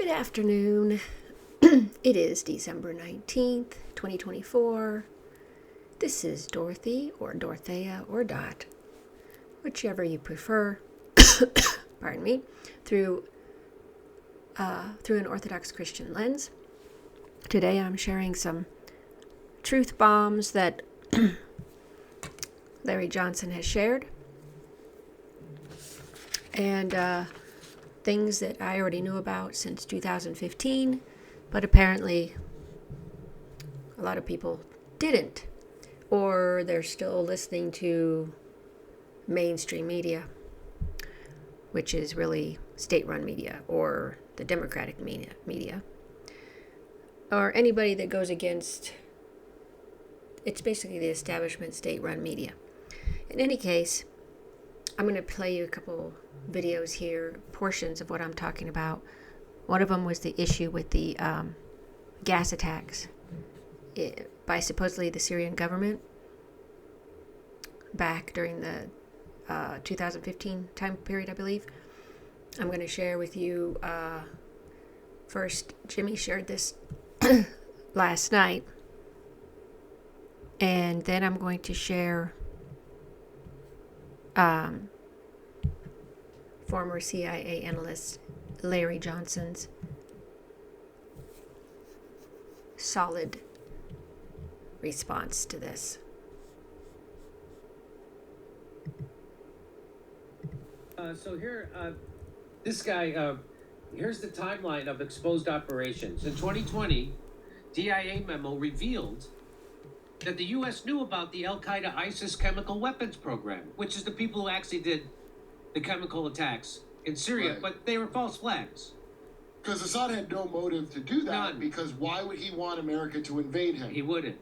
Good afternoon. It is December 19th, 2024. This is Dorothy or Dorothea or Dot, whichever you prefer, pardon me, through an Orthodox Christian lens. Today I'm sharing some truth bombs that Larry Johnson has shared, and things that I already knew about since 2015, but apparently a lot of people didn't, or they're still listening to mainstream media, which is really state-run media or the Democratic media, or anybody that goes against. It's basically the establishment state-run media. In any case, I'm going to play you a couple videos here, portions of what I'm talking about. One of them was the issue with the gas attacks by supposedly the Syrian government back during the 2015 time period, I believe. I'm going to share with you, first, Jimmy shared this last night, and then I'm going to share former CIA analyst Larry Johnson's solid response to this. So here, this guy, here's the timeline of exposed operations. In 2020, DIA memo revealed that the U.S. knew about the Al-Qaeda ISIS chemical weapons program, which is the people who actually did the chemical attacks in Syria, right. But they were false flags. Because Assad had no motive to do that. None. Because why would he want America to invade him? He wouldn't.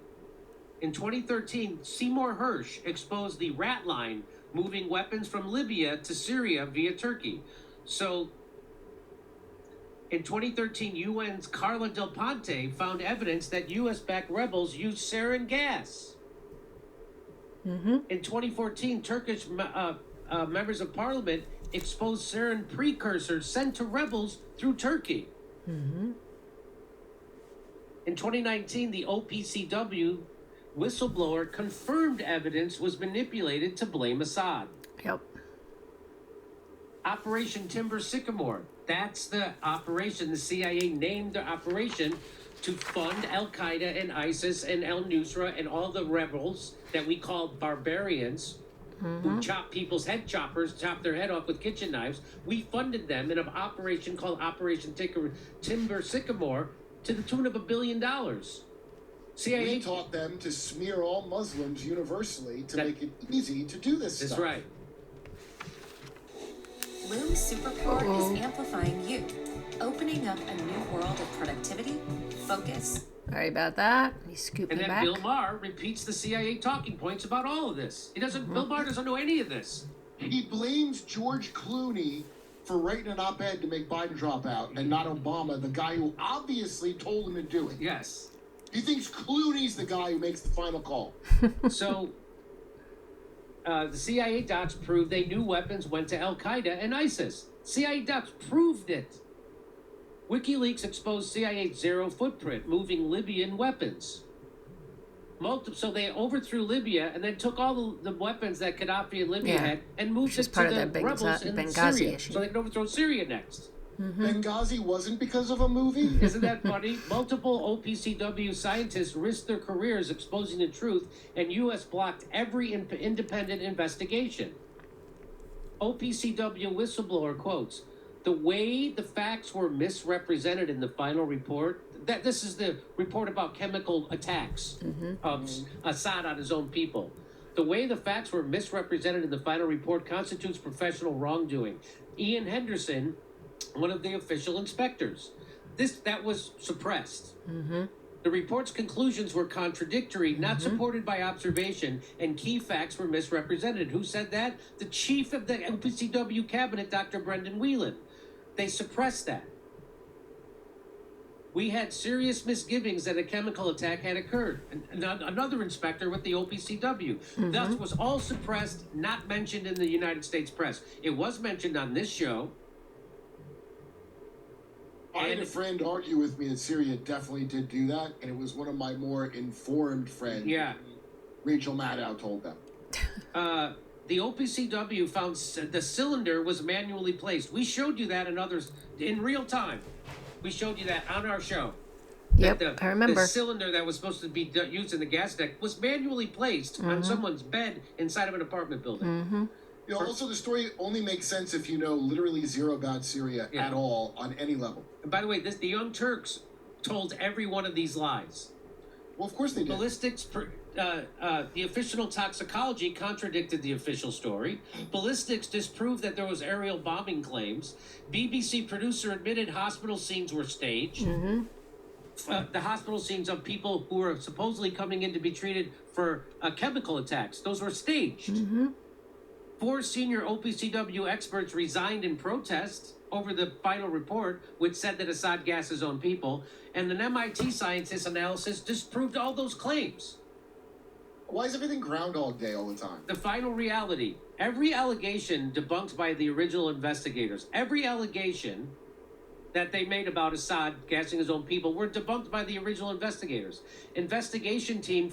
In 2013, Seymour Hersh exposed the rat line moving weapons from Libya to Syria via Turkey. So, in 2013, UN's Carla Del Ponte found evidence that U.S.-backed rebels used sarin gas. Mm-hmm. In 2014, Turkish members of parliament exposed sarin precursors sent to rebels through Turkey. Mm-hmm. In 2019, the OPCW whistleblower confirmed evidence was manipulated to blame Assad. Yep. Operation Timber Sycamore. That's the operation. The CIA named the operation to fund Al-Qaeda and ISIS and al-Nusra and all the rebels that we call barbarians, who chop people's head choppers, chop their head off with kitchen knives. We funded them in an operation called Operation Timber Sycamore to the tune of $1 billion. CIA We taught them to smear all Muslims universally to make it easy to do this stuff. That's right. Loom Supercore is amplifying you, opening up a new world of productivity, focus. Sorry about that. He's scooping And then back. Bill Maher repeats the CIA talking points about all of this. He doesn't. Bill Maher doesn't know any of this. He blames George Clooney for writing an op-ed to make Biden drop out, and not Obama, the guy who obviously told him to do it. Yes. He thinks Clooney's the guy who makes the final call. So, the CIA docs proved they knew weapons went to Al-Qaeda and ISIS. CIA docs proved it. WikiLeaks exposed CIA's zero footprint, moving Libyan weapons. So they overthrew Libya and then took all the weapons that Gaddafi and Libya had and moved it to the rebels in Syria. Issue. So they could overthrow Syria next. Benghazi wasn't because of a movie? Isn't that funny? Multiple OPCW scientists risked their careers exposing the truth, and U.S. blocked every independent investigation. OPCW whistleblower quotes, "The way the facts were misrepresented in the final report," this is the report about chemical attacks of Assad on his own people. "The way the facts were misrepresented in the final report constitutes professional wrongdoing." Ian Henderson, one of the official inspectors. That was suppressed. The report's conclusions were contradictory, not supported by observation, and key facts were misrepresented. Who said that? The chief of the OPCW cabinet, Dr. Brendan Whelan. They suppressed that. We had serious misgivings that a chemical attack had occurred. Another inspector with the OPCW. Thus was all suppressed, not mentioned in the United States press. It was mentioned on this show. I had a friend argue with me that Syria definitely did do that, and it was one of my more informed friends. Yeah. Rachel Maddow told them. The OPCW found the cylinder was manually placed. We showed you that and others in real time. We showed you that on our show. Yep, I remember. The cylinder that was supposed to be used in the gas tank was manually placed on someone's bed inside of an apartment building. You know, also the story only makes sense if you know literally zero about Syria at all on any level. And by the way, the Young Turks told every one of these lies. Well, of course they did. Ballistics, the official toxicology contradicted the official story. Ballistics disproved that there was aerial bombing claims. BBC producer admitted hospital scenes were staged. The hospital scenes of people who were supposedly coming in to be treated for chemical attacks, those were staged. 4 senior OPCW experts resigned in protest over the final report, which said that Assad gassed his own people, and an MIT scientist analysis disproved all those claims. Why is everything Groundhog Day all the time? The final reality. Every allegation debunked by the original investigators. Every allegation that they made about Assad gassing his own people were debunked by the original investigators. Investigation team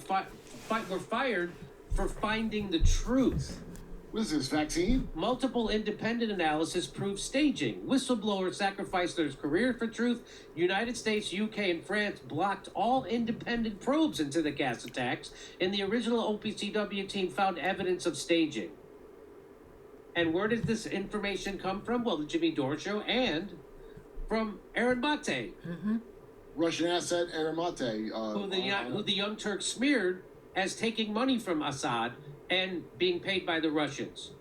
were fired for finding the truth. What is this, vaccine? Multiple independent analysis proved staging. Whistleblowers sacrificed their career for truth. United States, UK, and France blocked all independent probes into the gas attacks, and the original OPCW team found evidence of staging. And where did this information come from? Well, the Jimmy Dore Show and from Aaron Mate, Russian asset Aaron Mate. who the Young Turks smeared as taking money from Assad and being paid by the Russians.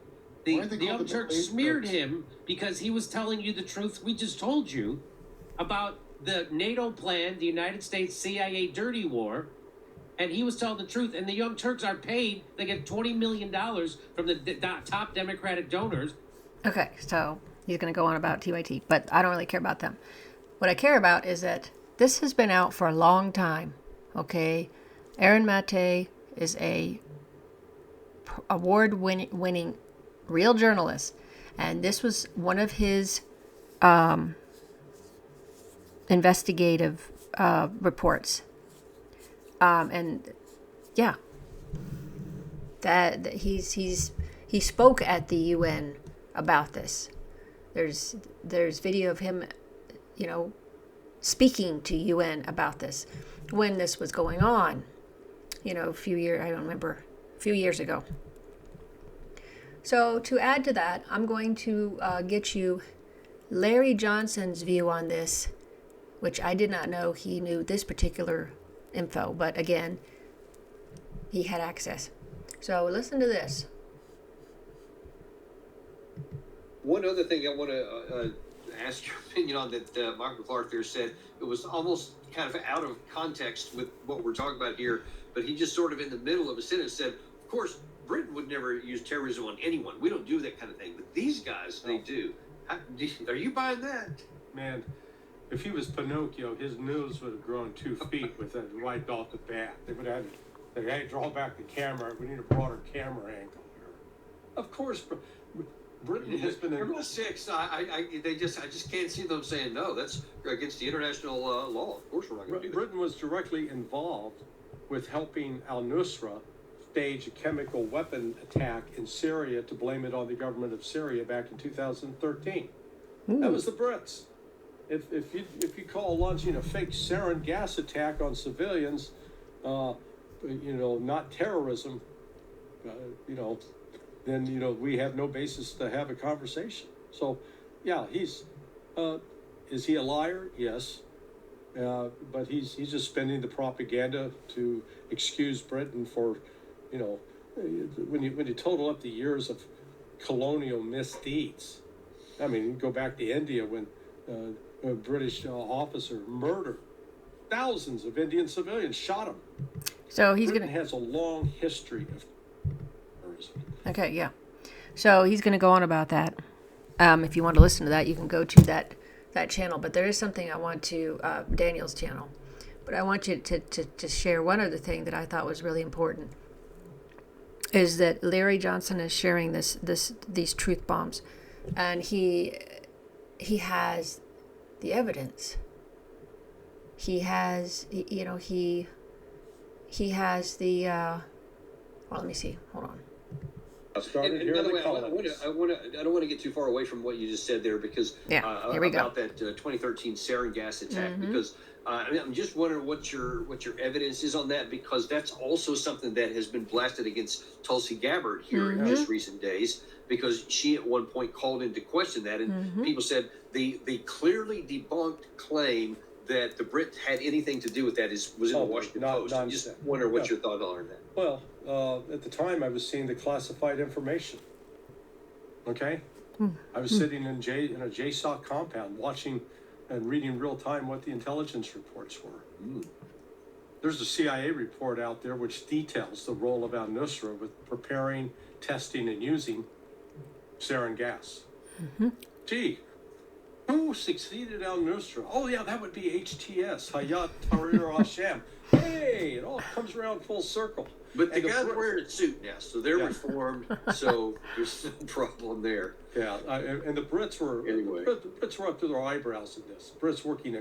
The Young Turks smeared him because he was telling you the truth we just told you about the NATO plan, the United States CIA dirty war, and he was telling the truth. And the Young Turks are paid. They get $20 million from the top Democratic donors. Okay, so he's going to go on about TYT, but I don't really care about them. What I care about is that this has been out for a long time, okay? Aaron Mate is a award-winning real journalist, and this was one of his investigative reports. And yeah, that he spoke at the UN about this. There's video of him, speaking to UN about this when this was going on. A few years ago. So to add to that, I'm going to get you Larry Johnson's view on this, which I did not know he knew this particular info, but again, he had access. So listen to this. One other thing I want to ask your opinion on that Michael Clark there said, it was almost kind of out of context with what we're talking about here, but he just sort of in the middle of a sentence said, of course, Britain would never use terrorism on anyone. We don't do that kind of thing, but these guys, they do. Are you buying that? Man, if he was Pinocchio, his nose would have grown 2 feet with that right off the bat. They would have had to draw back the camera. We need a broader camera angle here. Of course, Britain has been Rule 6. I just can't see them saying no. That's against the international law. Of course, we're not going to do that. Britain was directly involved with helping al-Nusra stage a chemical weapon attack in Syria to blame it on the government of Syria back in 2013. That was the Brits. If you call launching a fake sarin gas attack on civilians, not terrorism, then we have no basis to have a conversation. So, yeah, is he a liar? Yes, but he's just spending the propaganda to excuse Britain for, when you total up the years of colonial misdeeds. I mean, you go back to India when a British officer murdered thousands of Indian civilians, shot them. So Britain has a long history of terrorism. Okay, yeah. So he's going to go on about that. If you want to listen to that, you can go to that channel. But there is something I want to, Daniel's channel. But I want you to share one other thing that I thought was really important. Is that Larry Johnson is sharing these truth bombs. And he has the evidence. He has, he has the, well, let me see, hold on. And by the way, I don't want to get too far away from what you just said there because Here we about go. that 2013 sarin gas attack because I'm just wondering what your evidence is on that because that's also something that has been blasted against Tulsi Gabbard here in just recent days because she at one point called into question that and people said the clearly debunked claim that the Brits had anything to do with that was in the Washington Post. I just wonder what your thought are on that. Well, at the time I was seeing the classified information. Okay? I was sitting in a JSOC compound watching and reading real time what the intelligence reports were. There's a CIA report out there which details the role of al-Nusra with preparing, testing, and using sarin gas. Gee, who succeeded al-Nusra? Oh yeah, that would be HTS, Hayat Tahrir al-Sham. Hey, it all comes around full circle. But the guy's wearing a suit now, so they're reformed, so there's no problem there. Yeah, and the Brits were Anyway. the Brits were up to their eyebrows in this. The Brits working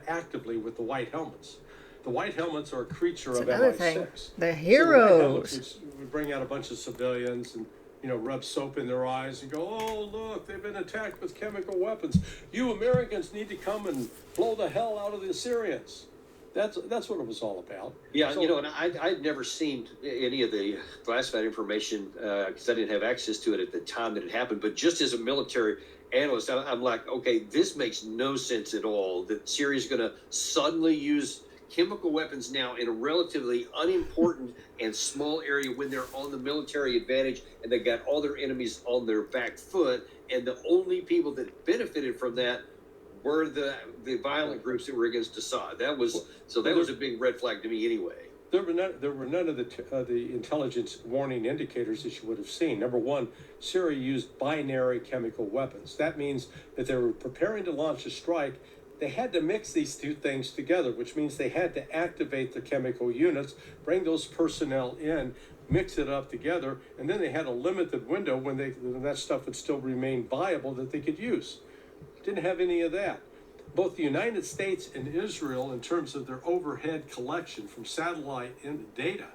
actively with the white helmets. The white helmets are a creature of Another MI6. thing, the So the white heroes. helmets would bring out a bunch of civilians and rub soap in their eyes and go, "Oh look, they've been attacked with chemical weapons. You Americans need to come and blow the hell out of the Syrians." That's what it was all about. Yeah, So, and I'd never seen any of the classified information because I didn't have access to it at the time that it happened. But just as a military analyst, I'm like, okay, this makes no sense at all that Syria's going to suddenly use chemical weapons now in a relatively unimportant and small area when they're on the military advantage and they got all their enemies on their back foot. And the only people that benefited from that were the violent groups that were against Assad. That was a big red flag to me anyway. There were none of the intelligence warning indicators that you would have seen. Number one, Syria used binary chemical weapons. That means that they were preparing to launch a strike. They had to mix these two things together, which means they had to activate the chemical units, bring those personnel in, mix it up together, and then they had a limited window when that stuff would still remain viable that they could use. Didn't have any of that. Both the United States and Israel, in terms of their overhead collection from satellite data,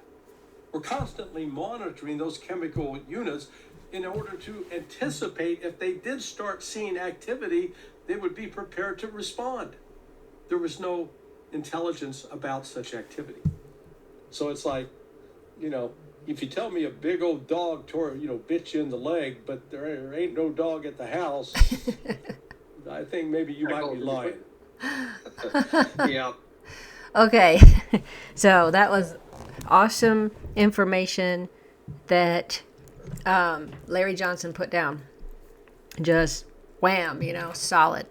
were constantly monitoring those chemical units in order to anticipate if they did start seeing activity, they would be prepared to respond. There was no intelligence about such activity. So it's like, if you tell me a big old dog bit you in the leg, but there ain't no dog at the house, I think maybe you might be lying. Yeah. Okay, so that was awesome information that Larry Johnson put down. Just wham, solid.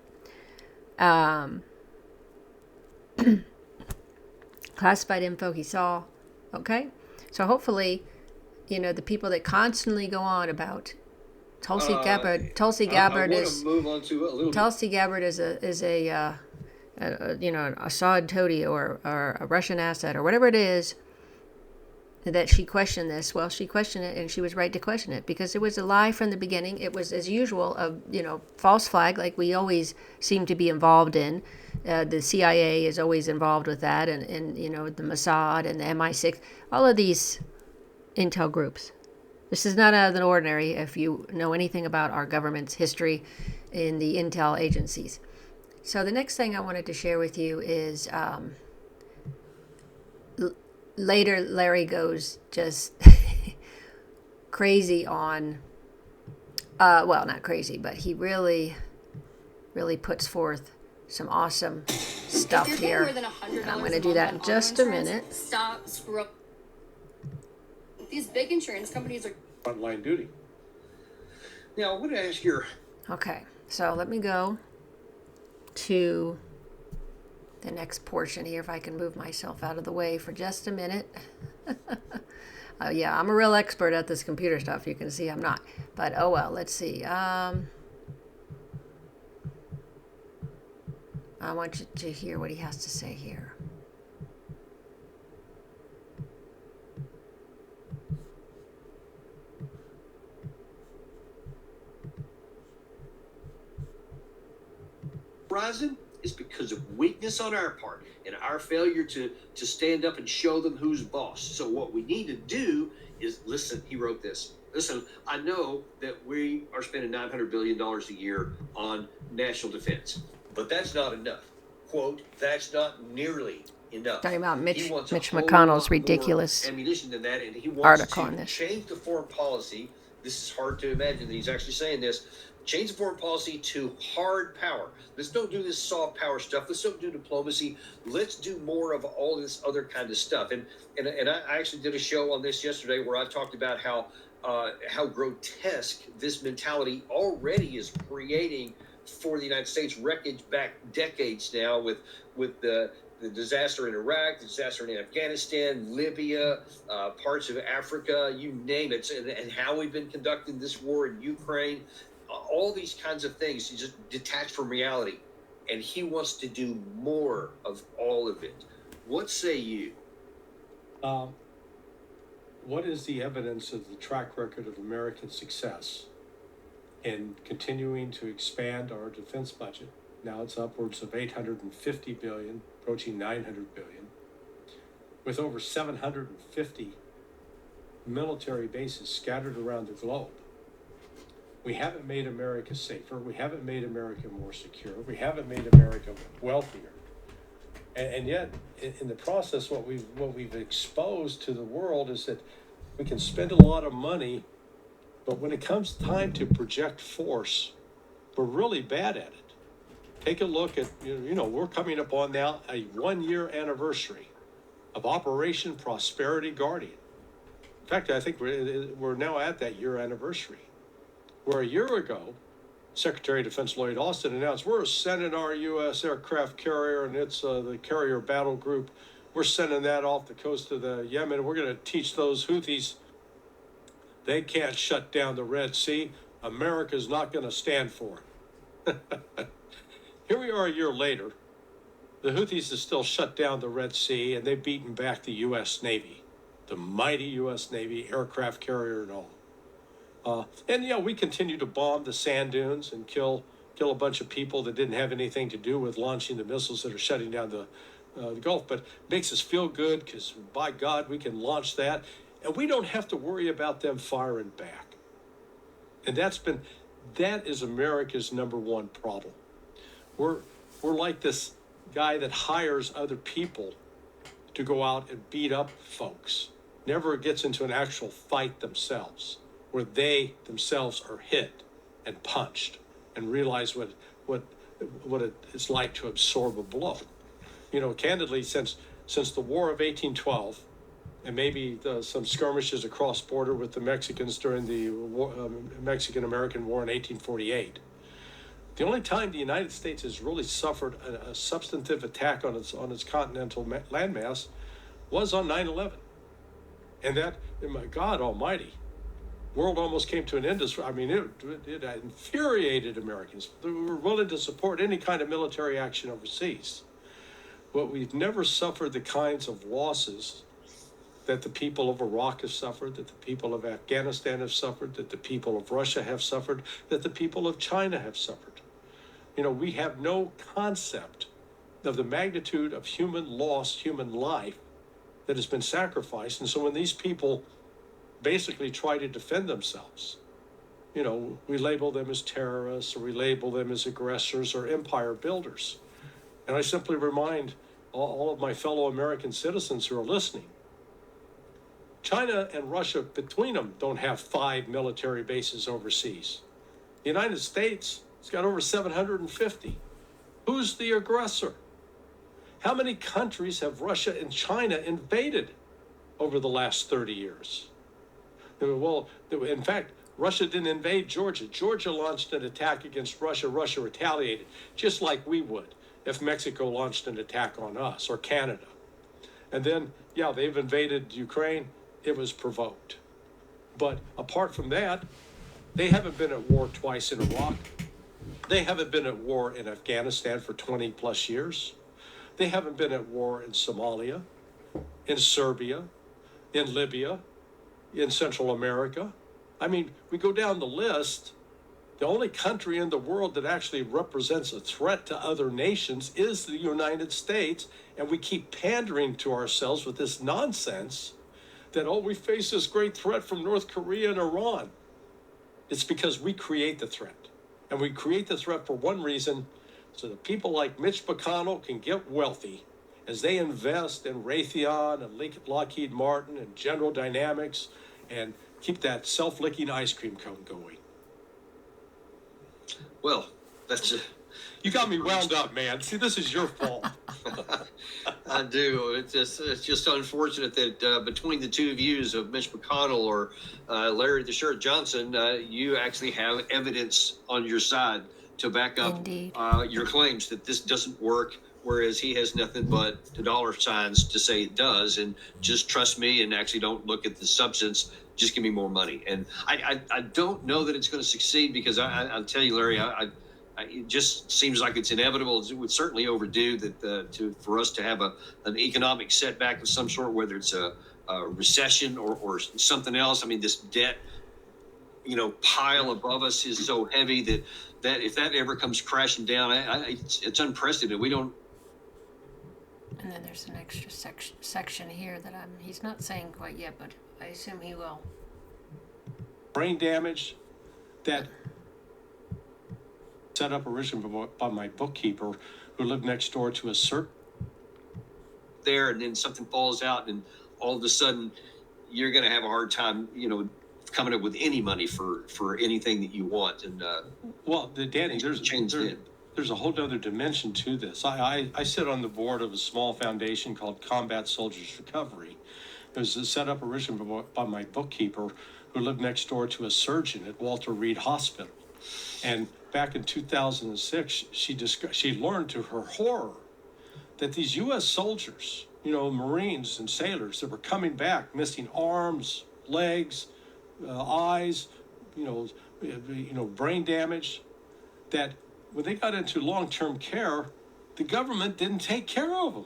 Classified info he saw. Okay, so hopefully, the people that constantly go on about Tulsi Gabbard. Tulsi Gabbard is. Move on to a little. Tulsi Gabbard is a Assad toady or a Russian asset or whatever it is. That she questioned this. Well, she questioned it, and she was right to question it because it was a lie from the beginning. It was, as usual, a false flag, like we always seem to be involved in. The CIA is always involved with that, and the Mossad and the MI6, all of these intel groups. This is not out of the ordinary if you know anything about our government's history in the intel agencies. So the next thing I wanted to share with you is later Larry goes just crazy on, well, not crazy, but he really, really puts forth some awesome stuff here. And I'm going to do that in just a minute. Stop screwing. These big insurance companies are Frontline duty. Now, I want to ask your. Okay, so let me go to the next portion here, if I can move myself out of the way for just a minute. Yeah, I'm a real expert at this computer stuff. You can see I'm not. But, oh well, let's see. I want you to hear what he has to say here. Verizon because of weakness on our part and our failure to stand up and show them who's boss. So what we need to do is listen. He wrote this. Listen, I know that we are spending $900 billion a year on national defense, but that's not enough. Quote, that's not nearly enough. Talking about Mitch He wants a whole McConnell's lot ridiculous more ammunition than that, and he wants article to on this. change the foreign policy. This is hard to imagine that he's actually saying this. Change the foreign policy to hard power. Let's don't do this soft power stuff. Let's don't do diplomacy. Let's do more of all this other kind of stuff. And I actually did a show on this yesterday where I talked about how grotesque this mentality already is creating for the United States wreckage back decades now with the disaster in Iraq, the disaster in Afghanistan, Libya, parts of Africa, you name it, and how we've been conducting this war in Ukraine, all these kinds of things. He's just detached from reality, and he wants to do more of all of it. What say you? What is the evidence of the track record of American success in continuing to expand our defense budget? Now it's upwards of $850 billion, approaching $900 billion, with over 750 military bases scattered around the globe. We haven't made America safer. We haven't made America more secure. We haven't made America wealthier. And yet, in the process, what we've exposed to the world is that we can spend a lot of money, but when it comes time to project force, we're really bad at it. Take a look at, we're coming up on now a 1-year anniversary of Operation Prosperity Guardian. In fact, I think we're now at that year anniversary, where a year ago, Secretary of Defense Lloyd Austin announced, we're sending our U.S. aircraft carrier, and it's the carrier battle group. We're sending that off the coast of the Yemen. We're going to teach those Houthis they can't shut down the Red Sea. America's not going to stand for it. Here we are a year later. The Houthis have still shut down the Red Sea, and they've beaten back the U.S. Navy, the mighty U.S. Navy, aircraft carrier and all. We continue to bomb the sand dunes and kill a bunch of people that didn't have anything to do with launching the missiles that are shutting down the Gulf. But it makes us feel good because, by God, we can launch that, and we don't have to worry about them firing back. And that is America's number one problem. We're like this guy that hires other people to go out and beat up folks, never gets into an actual fight themselves, where they themselves are hit and punched and realize what it's like to absorb a blow. Candidly, since the War of 1812, and maybe some skirmishes across border with the Mexicans during the Mexican-American War in 1848, the only time the United States has really suffered a substantive attack on its continental landmass was on 9/11. And that, my God almighty, world almost came to an end. It infuriated Americans. They were willing to support any kind of military action overseas. But we've never suffered the kinds of losses that the people of Iraq have suffered, that the people of Afghanistan have suffered, that the people of Russia have suffered, that the people of China have suffered. We have no concept of the magnitude of human loss, human life that has been sacrificed. And so when these people basically try to defend themselves, we label them as terrorists, or we label them as aggressors or empire builders. And I simply remind all of my fellow American citizens who are listening, China and Russia between them don't have 5 military bases overseas. The United States has got over 750. Who's the aggressor? How many countries have Russia and China invaded over the last 30 years? Well, in fact, Russia didn't invade Georgia. Georgia launched an attack against Russia. Russia retaliated, just like we would if Mexico launched an attack on us, or Canada. And then, they've invaded Ukraine. It was provoked. But apart from that, they haven't been at war twice in Iraq. They haven't been at war in Afghanistan for 20 plus years. They haven't been at war in Somalia, in Serbia, in Libya, in Central America. We go down the list, The only country in the world that actually represents a threat to other nations is the United States, and we keep pandering to ourselves with this nonsense that, oh, we face this great threat from North Korea and Iran. It's because we create the threat. And we create the threat for one reason, so that people like Mitch McConnell can get wealthy as they invest in Raytheon and Lockheed Martin and General Dynamics and keep that self-licking ice cream cone going. Well, that's You got me wound up, man. See, this is your fault. I do. It's just unfortunate that between the two views of Mitch McConnell or Larry the Shirt Johnson, you actually have evidence on your side to back up Indeed. your claims that this doesn't work, whereas he has nothing but the dollar signs to say it does. And just trust me and actually don't look at the substance. Just give me more money. And I don't know that it's going to succeed because I'll tell you, Larry, it just seems like it's inevitable. It would certainly overdue that for us to have an economic setback of some sort, whether it's a recession or something else. I mean, this debt, pile above us is so heavy that if that ever comes crashing down, it's unprecedented. We don't. And then there's an extra section here that he's not saying quite yet, but I assume he will. Brain damage that set up originally by my bookkeeper who lived next door to a certain there, and then something falls out, and all of a sudden you're going to have a hard time, coming up with any money for anything that you want. And Danny, there's a whole other dimension to this. I sit on the board of a small foundation called Combat Soldiers Recovery. It was set up originally by my bookkeeper who lived next door to a surgeon at Walter Reed Hospital. And back in 2006, she learned to her horror that these U.S. soldiers, Marines and sailors that were coming back, missing arms, legs, eyes, brain damage, that when they got into long-term care, the government didn't take care of them.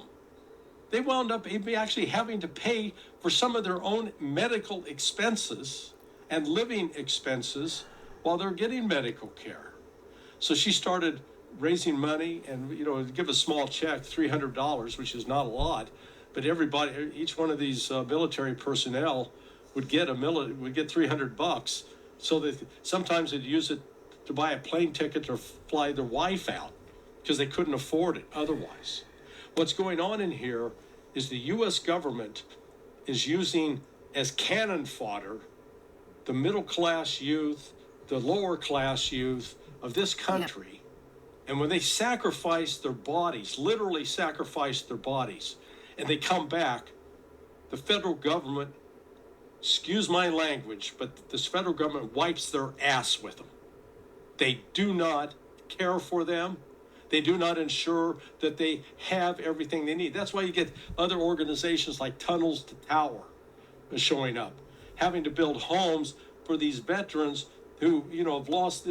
They wound up actually having to pay for some of their own medical expenses and living expenses while they're getting medical care. So she started raising money and, give a small check, $300, which is not a lot, but each one of these military personnel would get $300, so that sometimes they'd use it to buy a plane ticket to fly their wife out because they couldn't afford it otherwise. What's going on in here is the U.S. government is using as cannon fodder the middle-class youth, the lower-class youth of this country. Yep. And when they sacrifice their bodies, literally sacrifice their bodies, and they come back, the federal government, excuse my language, but this federal government wipes their ass with them. They do not care for them. They do not ensure that they have everything they need. That's why you get other organizations like Tunnels to Tower showing up, having to build homes for these veterans who, have lost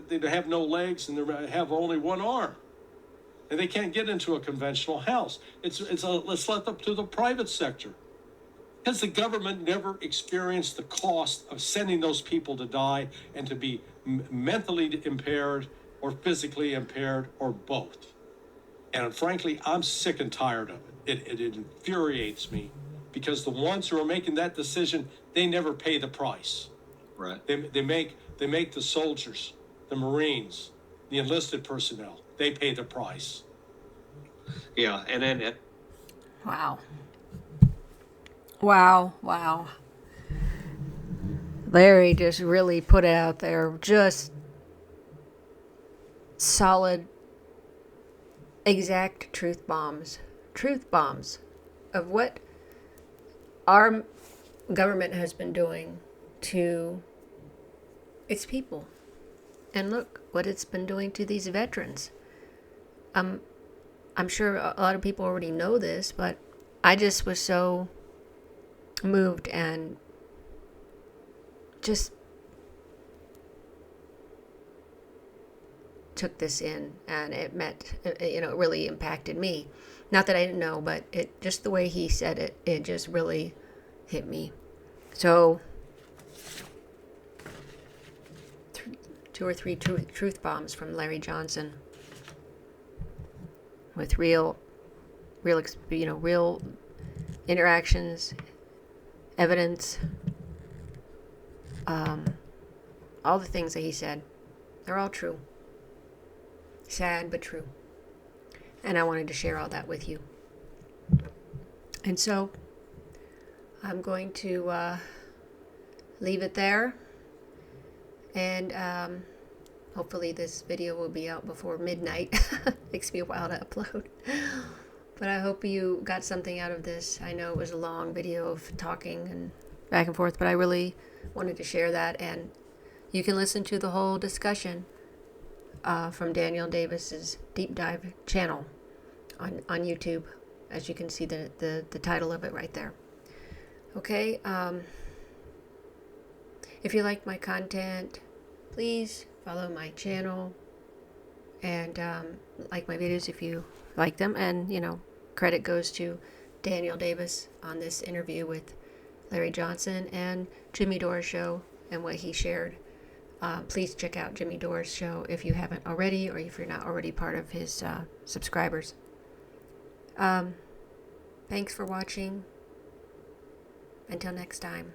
they have no legs and they have only one arm. And they can't get into a conventional house. It's left up to the private sector. Has the government never experienced the cost of sending those people to die and to be mentally impaired or physically impaired or both? And frankly, I'm sick and tired of it. It infuriates me because the ones who are making that decision, they never pay the price. Right. They make the soldiers, the Marines, the enlisted personnel, they pay the price. Yeah, and then Wow. Larry just really put out there just solid, exact truth bombs of what our government has been doing to its people. And look what it's been doing to these veterans. I'm sure a lot of people already know this, but I just was so moved and just took this in, and it really impacted me. Not that I didn't know, but it just the way he said it, it just really hit me. So 2 or 3 truth bombs from Larry Johnson with real interactions, evidence, all the things that he said. They're all true. Sad, but true. And I wanted to share all that with you. And so I'm going to leave it there. And hopefully this video will be out before midnight. Takes me a while to upload. But I hope you got something out of this. I know it was a long video of talking and back and forth, but I really wanted to share that. And you can listen to the whole discussion from Daniel Davis's Deep Dive channel on YouTube. As you can see the title of it right there. Okay, if you like my content, please follow my channel and like my videos if you like them. And, credit goes to Daniel Davis on this interview with Larry Johnson and Jimmy Dore's show and what he shared. Please check out Jimmy Dore's show if you haven't already, or if you're not already part of his subscribers. Thanks for watching. Until next time.